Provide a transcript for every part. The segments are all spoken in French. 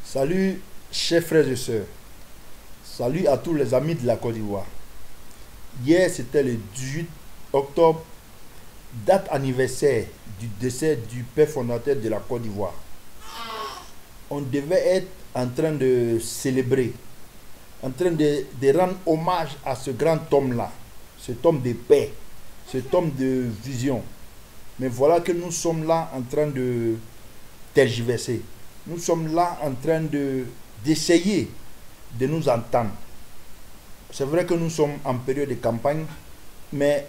Salut, chers frères et sœurs. Salut à tous les amis de la Côte d'Ivoire. Hier, c'était le 18 octobre, date anniversaire du décès du père fondateur de la Côte d'Ivoire. On devait être en train de célébrer, en train de rendre hommage à ce grand homme-là, cet homme de paix, cet homme de vision. Mais voilà que nous sommes là en train de tergiverser. Nous sommes là en train d'essayer de nous entendre. C'est vrai que nous sommes en période de campagne, mais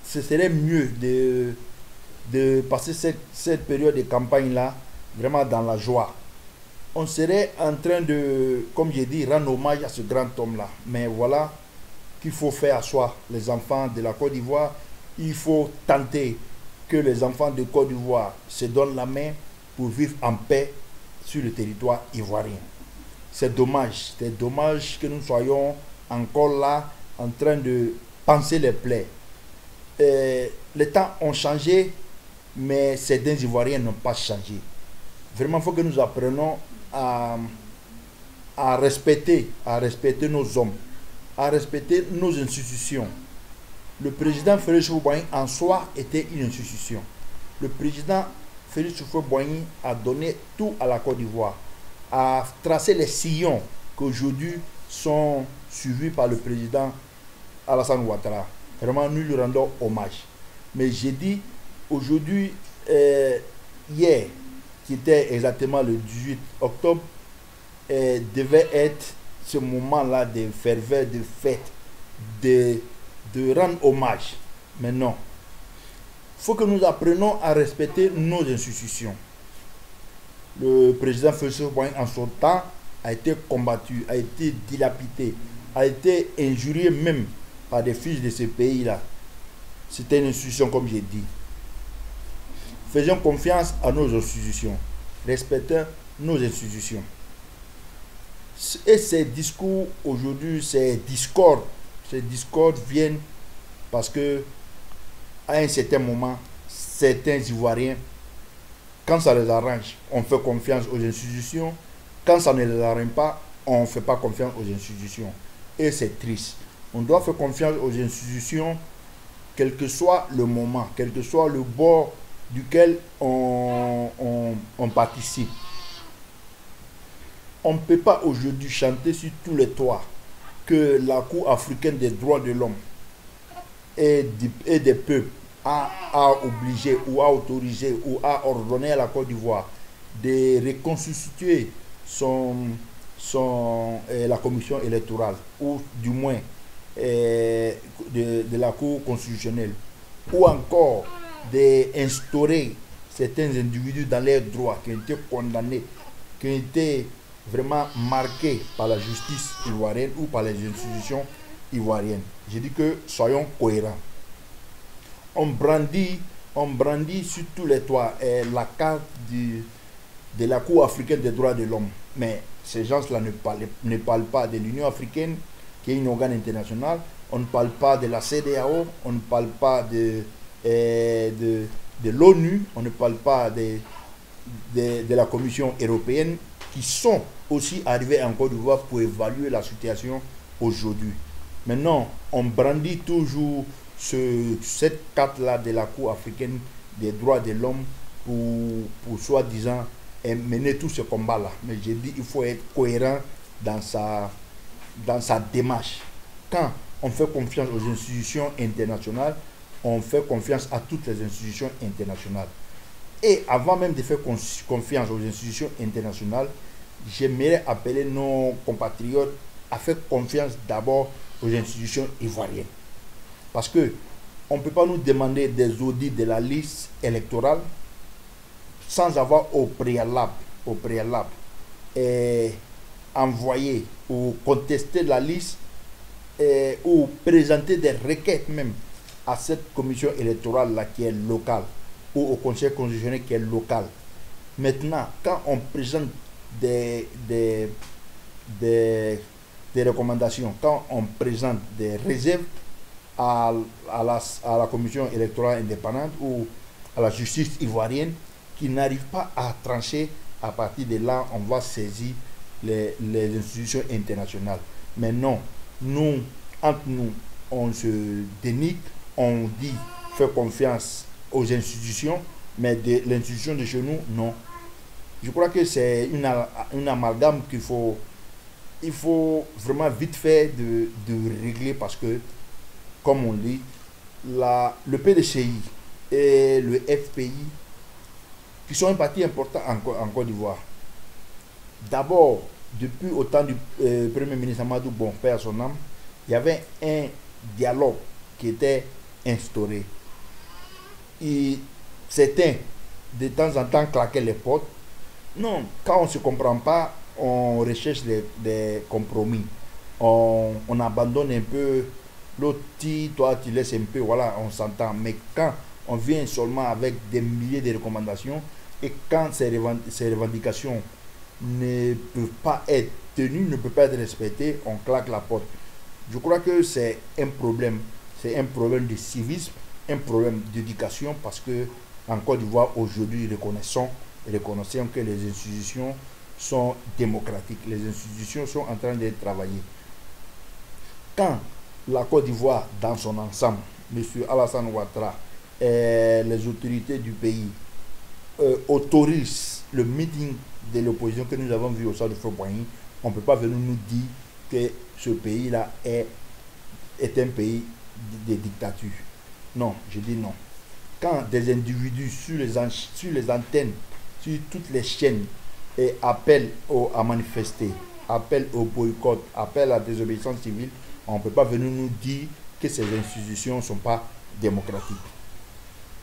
ce serait mieux de passer cette période de campagne-là vraiment dans la joie. On serait en train de, comme j'ai dit, rendre hommage à ce grand homme-là. Mais voilà qu'il faut faire à soi, les enfants de la Côte d'Ivoire. Il faut tenter que les enfants de Côte d'Ivoire se donnent la main pour vivre en paix sur le territoire ivoirien. C'est dommage que nous soyons encore là en train de panser les plaies. Les temps ont changé, mais certains Ivoiriens n'ont pas changé. Vraiment, il faut que nous apprenions à respecter nos hommes, à respecter nos institutions. Le président Félix Houphouët-Boigny en soi était une institution. Le président Félix Houphouët-Boigny a donné tout à la Côte d'Ivoire, a tracé les sillons qu'aujourd'hui sont suivis par le président Alassane Ouattara. Vraiment, nous lui rendons hommage. Mais j'ai dit, aujourd'hui, hier, qui était exactement le 18 octobre, devait être ce moment-là de ferveur, de fête, de rendre hommage. Mais non. Il faut que nous apprenions à respecter nos institutions. Le président Félix Houphouët-Boigny, en son temps, a été combattu, a été dilapidé, a été injurié même par des fils de ce pays-là. C'était une institution, comme j'ai dit. Faisons confiance à nos institutions. Respectons nos institutions. Et ces discours aujourd'hui, ces discordes viennent parce que à un certain moment, certains Ivoiriens, quand ça les arrange, on fait confiance aux institutions. Quand ça ne les arrange pas, on ne fait pas confiance aux institutions. Et c'est triste. On doit faire confiance aux institutions, quel que soit le moment, quel que soit le bord duquel on participe. On ne peut pas aujourd'hui chanter sur tous les toits que la Cour africaine des droits de l'homme et des peuples a obligé ou a autorisé ou a ordonné à la Côte d'Ivoire de reconstituer la commission électorale ou du moins de la Cour constitutionnelle, ou encore d'instaurer certains individus dans leurs droits qui ont été condamnés, qui ont été vraiment marqués par la justice ivoirienne ou par les institutions ivoiriennes. Je dis que soyons cohérents. On brandit sur tous les toits la carte de la Cour africaine des droits de l'homme. Mais ces gens-là ne parlent pas de l'Union africaine, qui est une organe international. On ne parle pas de la CEDEAO, on ne parle pas de l'ONU, on ne parle pas de la Commission européenne, qui sont aussi arrivés en Côte d'Ivoire pour évaluer la situation aujourd'hui. Maintenant, on brandit toujours cette carte-là de la Cour africaine des droits de l'homme pour soi-disant mener tout ce combat-là. Mais j'ai dit qu'il faut être cohérent dans sa démarche. Quand on fait confiance aux institutions internationales, on fait confiance à toutes les institutions internationales. Et avant même de faire confiance aux institutions internationales, j'aimerais appeler nos compatriotes à faire confiance d'abord aux institutions ivoiriennes. Parce que on ne peut pas nous demander des audits de la liste électorale sans avoir au préalable envoyé ou contester la liste ou présenter des requêtes même à cette commission électorale là qui est locale ou au conseil constitutionnel qui est local. Maintenant, quand on présente des recommandations, quand on présente des réserves à la commission électorale indépendante ou à la justice ivoirienne qui n'arrive pas à trancher À partir de là, on va saisir les institutions internationales. Mais non, nous, entre nous, on se dénigre, on dit faire confiance aux institutions, mais de l'institution de chez nous, non. Je crois que c'est une amalgame il faut vraiment vite faire de régler parce que, comme on dit, le PDCI et le FPI, qui sont un parti important en Côte d'Ivoire, d'abord, depuis au temps du Premier ministre Amadou Bon, père son âme, il y avait un dialogue qui était instauré. Et certains, de temps en temps, claquaient les portes. Non, quand on ne se comprend pas, on recherche des compromis. On abandonne un peu l'autre, toi tu laisses un peu, voilà, on s'entend. Mais quand on vient seulement avec des milliers de recommandations et quand ces revendications ne peuvent pas être tenues, ne peuvent pas être respectées, on claque la porte. Je crois que c'est un problème. C'est un problème de civisme, un problème d'éducation parce que en Côte d'Ivoire aujourd'hui, reconnaissons que les institutions sont démocratiques. Les institutions sont en train de travailler. Quand la Côte d'Ivoire, dans son ensemble, M. Alassane Ouattara et les autorités du pays autorisent le meeting de l'opposition que nous avons vu au sein de Fort-Boigny, on ne peut pas venir nous dire que ce pays-là est un pays de dictature. Non, je dis non. Quand des individus sur les antennes, sur toutes les chaînes, appellent à manifester, appellent au boycott, appellent à la désobéissance civile, on ne peut pas venir nous dire que ces institutions ne sont pas démocratiques.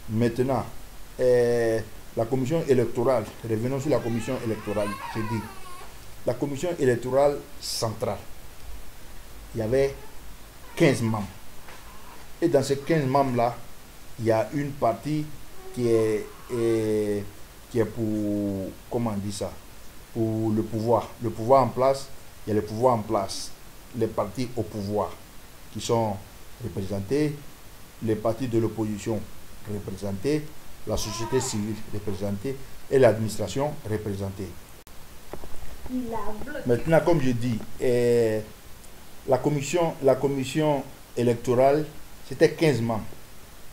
Maintenant, la commission électorale, revenons sur la commission électorale, je dis, la commission électorale centrale, il y avait 15 membres. Et dans ces 15 membres-là, il y a une partie qui est pour, comment on dit ça, pour le pouvoir. Le pouvoir en place, il y a le pouvoir en place. Les partis au pouvoir qui sont représentés, les partis de l'opposition représentés, la société civile représentée et l'administration représentée. Maintenant, comme je dis, la commission électorale, c'était 15 membres.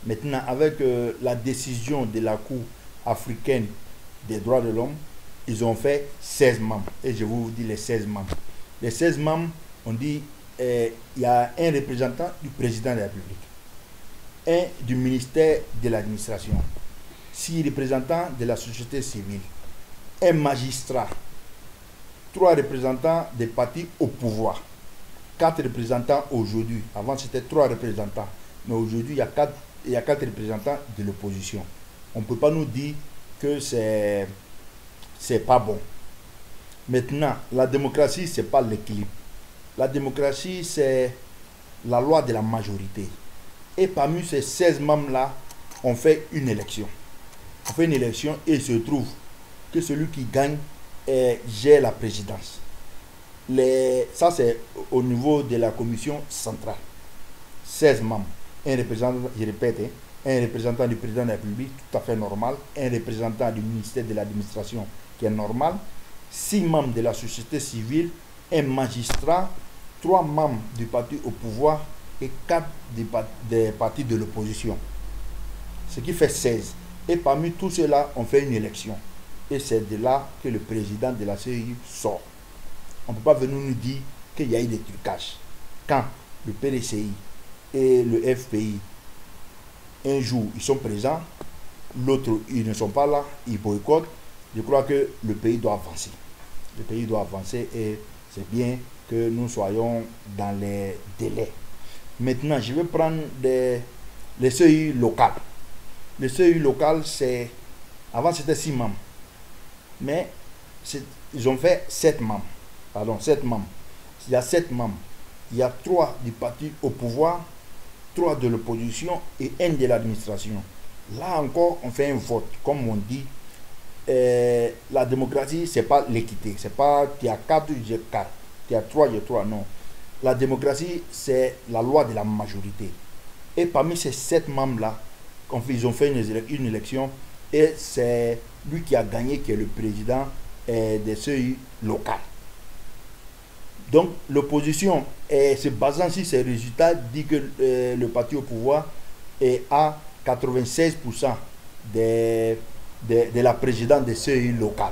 Maintenant, avec la décision de la Cour africaine des droits de l'homme, ils ont fait 16 membres. Et je vous dis les 16 membres. Les 16 membres, on dit, il y a un représentant du président de la République, un du ministère de l'administration, 6 représentants de la société civile, un magistrat, 3 représentants des partis au pouvoir, 4 représentants aujourd'hui. Avant, c'était 3 représentants. Mais aujourd'hui, il y a 4 représentants de l'opposition. On ne peut pas nous dire que c'est pas bon. Maintenant, la démocratie, ce n'est pas l'équilibre. La démocratie, c'est la loi de la majorité. Et parmi ces 16 membres-là, on fait une élection. On fait une élection et il se trouve que celui qui gagne gère la présidence. Ça, c'est au niveau de la commission centrale. 16 membres. Un représentant, je répète, un représentant du président de la République, tout à fait normal. Un représentant du ministère de l'administration, qui est normal. 6 membres de la société civile, un magistrat, 3 membres du parti au pouvoir et 4 des partis de l'opposition. Ce qui fait 16. Et parmi tout cela, on fait une élection. Et c'est de là que le président de la CEI sort. On ne peut pas venir nous dire qu'il y a eu des trucages. Quand le PDCI et le FPI, un jour, ils sont présents, l'autre, ils ne sont pas là, ils boycottent. Je crois que le pays doit avancer. Le pays doit avancer et c'est bien que nous soyons dans les délais. Maintenant, je vais prendre les CEI locales. Les CEI locales, avant c'était 6 membres. Mais ils ont fait 7 membres. Pardon, 7 membres. Il y a 7 membres. Il y a 3 du parti au pouvoir, 3 de l'opposition et 1 de l'administration. Là encore, on fait un vote. Comme on dit, la démocratie, ce n'est pas l'équité. C'est pas tu as 4, j'ai 4. Tu as 3, j'ai 3. Non. La démocratie, c'est la loi de la majorité. Et parmi ces 7 membres-là, ils ont fait une élection et c'est lui qui a gagné, qui est le président des seuils locaux. Donc l'opposition, se basant sur ces résultats, dit que le parti au pouvoir est à 96% de la présidence des seuils locaux.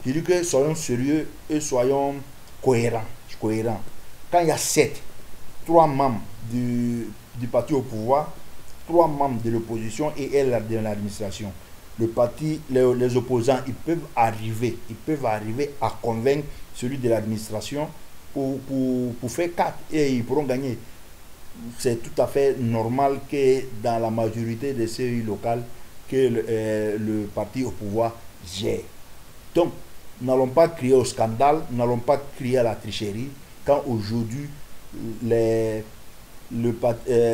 Je dis que soyons sérieux et soyons cohérents. Quand il y a 3 membres du parti au pouvoir, 3 membres de l'opposition et elle de l'administration, le parti, les opposants, ils peuvent arriver à convaincre celui de l'administration pour faire 4 et ils pourront gagner. C'est tout à fait normal que dans la majorité des CEI locales, que le parti au pouvoir gère. Donc, n'allons pas crier au scandale, n'allons pas crier à la tricherie, quand aujourd'hui,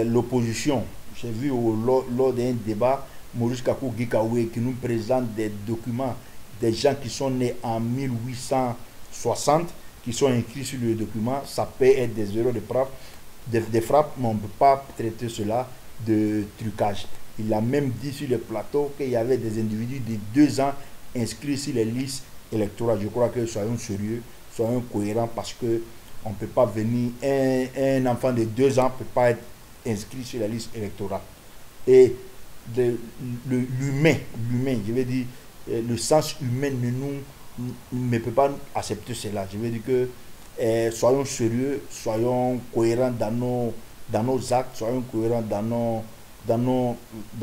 l'opposition, j'ai vu lors d'un débat, Maurice Kakou Gikawe qui nous présente des documents des gens qui sont nés en 1860, qui sont écrits sur le document, ça peut être des erreurs de frappe, mais on ne peut pas traiter cela de trucage. Il a même dit sur le plateau qu'il y avait des individus de 2 ans inscrits sur les listes électorales. Je crois que soyons sérieux, soyons cohérents, parce que on ne peut pas venir, un enfant de 2 ans ne peut pas être inscrit sur la liste électorale. Et l'humain, je veux dire, le sens humain ne peut pas accepter cela. Je veux dire que soyons sérieux, soyons cohérents dans nos actes, soyons cohérents dans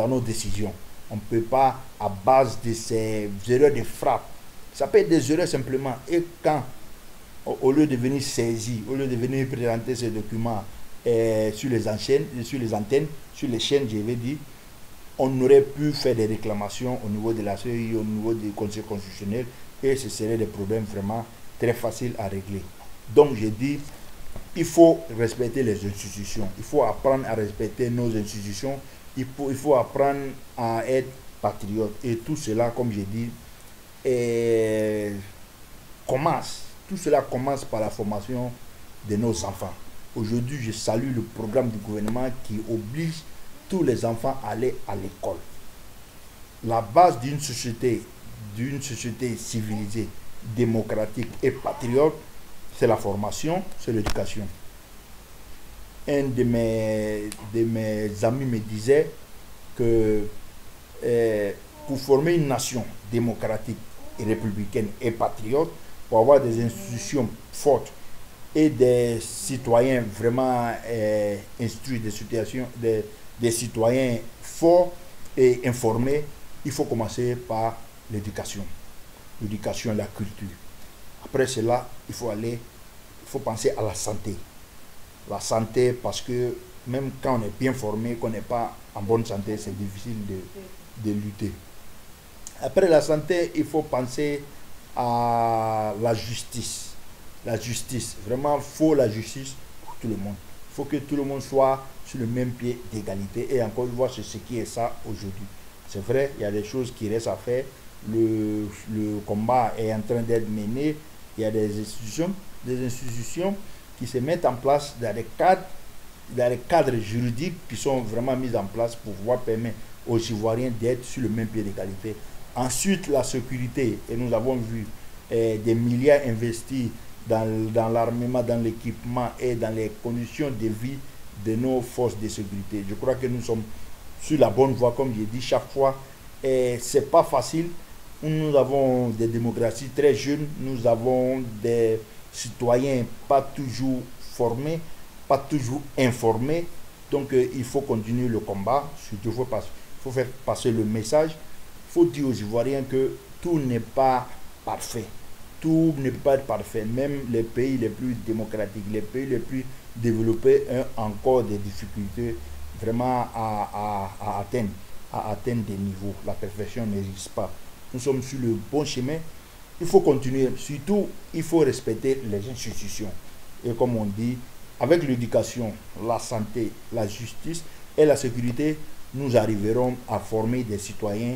nos décisions. On ne peut pas, à base de ces erreurs de frappe, ça peut être des erreurs simplement. Et quand, au lieu de venir saisir, au lieu de venir présenter ces documents sur les antennes, sur les chaînes, je vais dire, on aurait pu faire des réclamations au niveau de la CEI, au niveau du Conseil constitutionnel, et ce serait des problèmes vraiment très faciles à régler. Donc je dis, il faut respecter les institutions, il faut apprendre à respecter nos institutions, il faut apprendre à être patriote. Et tout cela, comme j'ai dit, tout cela commence par la formation de nos enfants. Aujourd'hui, je salue le programme du gouvernement qui oblige tous les enfants à aller à l'école. La base d'une société civilisée, démocratique et patriote, c'est la formation, c'est l'éducation. Un de mes amis me disait que pour former une nation démocratique et républicaine et patriote, pour avoir des institutions fortes et des citoyens vraiment instruits, des citoyens forts et informés, il faut commencer par l'éducation. L'éducation et la culture. Après cela, il faut penser à la santé. La santé, parce que même quand on est bien formé, qu'on n'est pas en bonne santé, c'est difficile de lutter. Après la santé, il faut penser à la justice. La justice, vraiment, il faut la justice pour tout le monde. Il faut que tout le monde soit sur le même pied d'égalité. Et encore une fois, c'est ce qui est ça aujourd'hui. C'est vrai, il y a des choses qui restent à faire. Le combat est en train d'être mené. Il y a des institutions qui se mettent en place dans les cadres juridiques qui sont vraiment mis en place pour pouvoir permettre aux Ivoiriens d'être sur le même pied d'égalité. Ensuite, la sécurité. Et nous avons vu des milliards investis dans l'armement, dans l'équipement et dans les conditions de vie de nos forces de sécurité. Je crois que nous sommes sur la bonne voie, comme j'ai dit chaque fois. Et ce n'est pas facile. Nous avons des démocraties très jeunes, nous avons des citoyens pas toujours formés, pas toujours informés. Donc il faut continuer le combat, surtout il faut faire passer le message. Il faut dire aux Ivoiriens que tout n'est pas parfait. Tout ne peut pas être parfait. Même les pays les plus démocratiques, les pays les plus développés ont encore des difficultés vraiment à atteindre des niveaux. La perfection n'existe pas. Nous sommes sur le bon chemin. Il faut continuer. Surtout, il faut respecter les institutions. Et comme on dit, avec l'éducation, la santé, la justice et la sécurité, nous arriverons à former des citoyens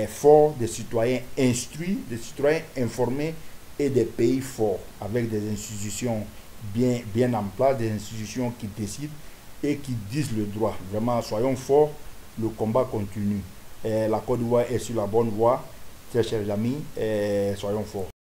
forts, des citoyens instruits, des citoyens informés et des pays forts, avec des institutions bien en place, des institutions qui décident et qui disent le droit. Vraiment, soyons forts, le combat continue. La Côte d'Ivoire est sur la bonne voie très chers amis, et soyons forts.